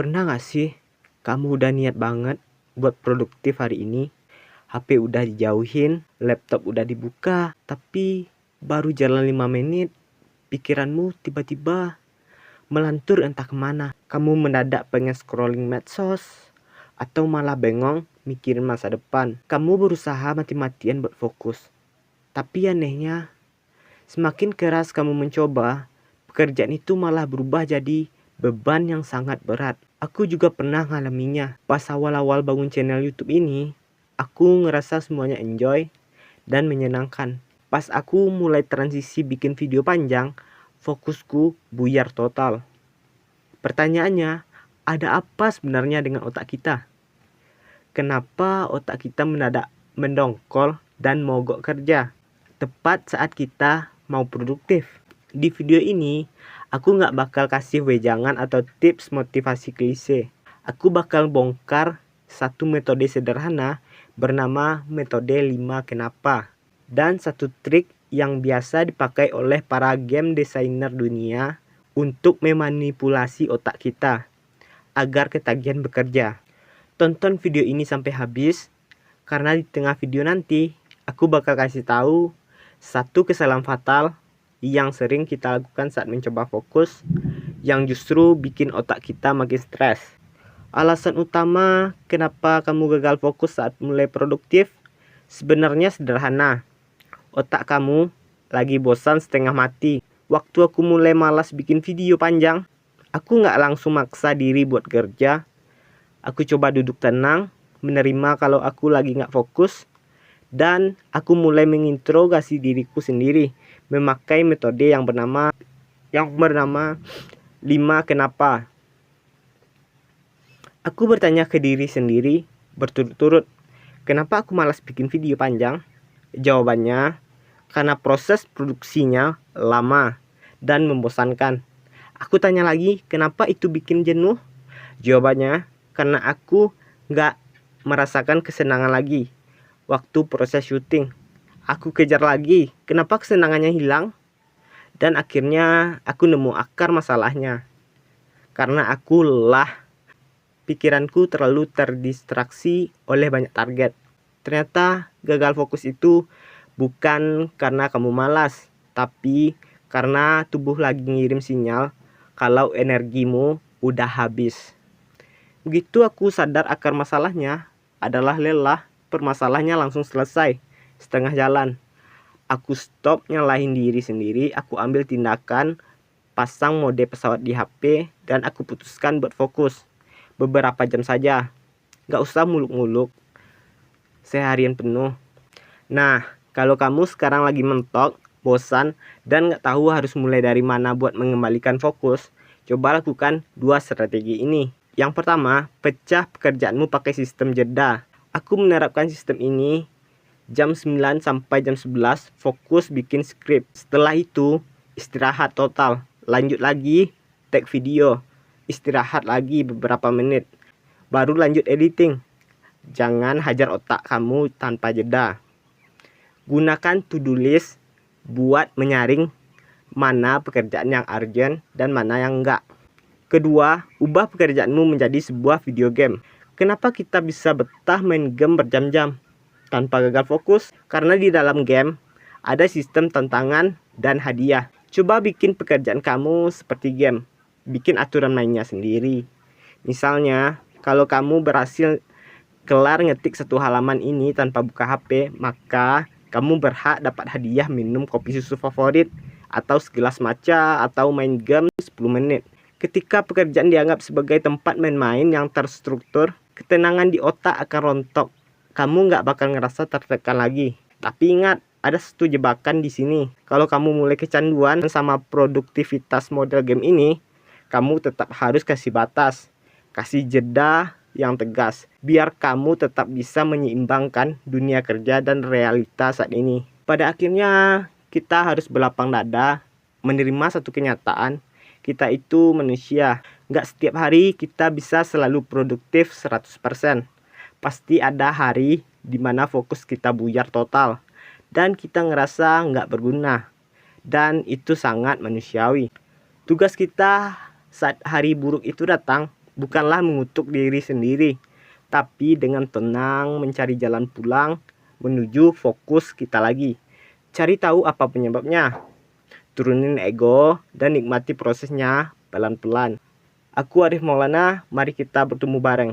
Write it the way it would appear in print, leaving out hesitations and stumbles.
Pernah gak sih kamu udah niat banget buat produktif hari ini? HP udah dijauhin, laptop udah dibuka, tapi baru jalan 5 menit, pikiranmu tiba-tiba melantur entah kemana. Kamu mendadak pengen scrolling medsos, atau malah bengong mikirin masa depan. Kamu berusaha mati-matian buat fokus, tapi anehnya, semakin keras kamu mencoba, pekerjaan itu malah berubah jadi beban yang sangat berat. Aku juga pernah ngalaminya. Pas awal-awal bangun channel YouTube ini, aku ngerasa semuanya enjoy dan menyenangkan. Pas aku mulai transisi bikin video panjang, fokusku buyar total. Pertanyaannya, ada apa sebenarnya dengan otak kita? Kenapa otak kita mendadak mendongkol dan mogok kerja tepat saat kita mau produktif? Di video ini, aku nggak bakal kasih wejangan atau tips motivasi klise. Aku bakal bongkar satu metode sederhana bernama metode 5 kenapa. Dan satu trik yang biasa dipakai oleh para game designer dunia untuk memanipulasi otak kita agar ketagihan bekerja. Tonton video ini sampai habis, karena di tengah video nanti aku bakal kasih tahu satu kesalahan fatal yang sering kita lakukan saat mencoba fokus, yang justru bikin otak kita makin stres. Alasan utama kenapa kamu gagal fokus saat mulai produktif sebenarnya sederhana. Otak kamu lagi bosan setengah mati. Waktu aku mulai malas bikin video panjang, aku nggak langsung maksa diri buat kerja. Aku coba duduk tenang, menerima kalau aku lagi nggak fokus, dan aku mulai menginterogasi diriku sendiri memakai metode yang bernama 5 kenapa. Aku bertanya ke diri sendiri berturut-turut, kenapa aku malas bikin video panjang? Jawabannya, karena proses produksinya lama dan membosankan. Aku tanya lagi, kenapa itu bikin jenuh? Jawabannya, karena aku nggak merasakan kesenangan lagi waktu proses syuting. Aku kejar lagi, kenapa kesenangannya hilang? Dan akhirnya aku nemu akar masalahnya. Karena aku lelah, pikiranku terlalu terdistraksi oleh banyak target. Ternyata gagal fokus itu bukan karena kamu malas, tapi karena tubuh lagi ngirim sinyal kalau energimu udah habis. Begitu aku sadar akar masalahnya adalah lelah, permasalahannya langsung selesai setengah jalan. Aku stop nyalahin diri sendiri, aku ambil tindakan, pasang mode pesawat di HP, dan aku putuskan buat fokus beberapa jam saja. Gak usah muluk-muluk seharian penuh. Nah, kalau kamu sekarang lagi mentok, bosan, dan gak tahu harus mulai dari mana buat mengembalikan fokus, coba lakukan 2 strategi ini. Yang pertama, pecah pekerjaanmu pakai sistem jeda. Aku menerapkan sistem ini jam 9 sampai jam 11 fokus bikin skrip. Setelah itu istirahat total. Lanjut lagi take video. Istirahat lagi beberapa menit. Baru lanjut editing. Jangan hajar otak kamu tanpa jeda. Gunakan to-do list buat menyaring mana pekerjaan yang urgent dan mana yang enggak. Kedua, ubah pekerjaanmu menjadi sebuah video game. Kenapa kita bisa betah main game berjam-jam tanpa gagal fokus? Karena di dalam game ada sistem tantangan dan hadiah. Coba bikin pekerjaan kamu seperti game. Bikin aturan mainnya sendiri. Misalnya, kalau kamu berhasil kelar ngetik 1 halaman ini tanpa buka HP, maka kamu berhak dapat hadiah minum kopi susu favorit, atau segelas matcha, atau main game 10 menit. Ketika pekerjaan dianggap sebagai tempat main-main yang terstruktur, ketenangan di otak akan rontok. Kamu nggak bakal ngerasa tertekan lagi. Tapi ingat, ada satu jebakan di sini. Kalau kamu mulai kecanduan sama produktivitas model game ini, kamu tetap harus kasih batas, kasih jeda yang tegas, biar kamu tetap bisa menyeimbangkan dunia kerja dan realita saat ini. Pada akhirnya, kita harus berlapang dada, menerima satu kenyataan, kita itu manusia. Nggak setiap hari kita bisa selalu produktif 100%. Pasti ada hari di mana fokus kita buyar total dan kita ngerasa nggak berguna. Dan itu sangat manusiawi. Tugas kita saat hari buruk itu datang bukanlah mengutuk diri sendiri, tapi dengan tenang mencari jalan pulang menuju fokus kita lagi. Cari tahu apa penyebabnya, turunin ego, dan nikmati prosesnya pelan-pelan. Aku Arif Maulana, mari kita bertemu bareng.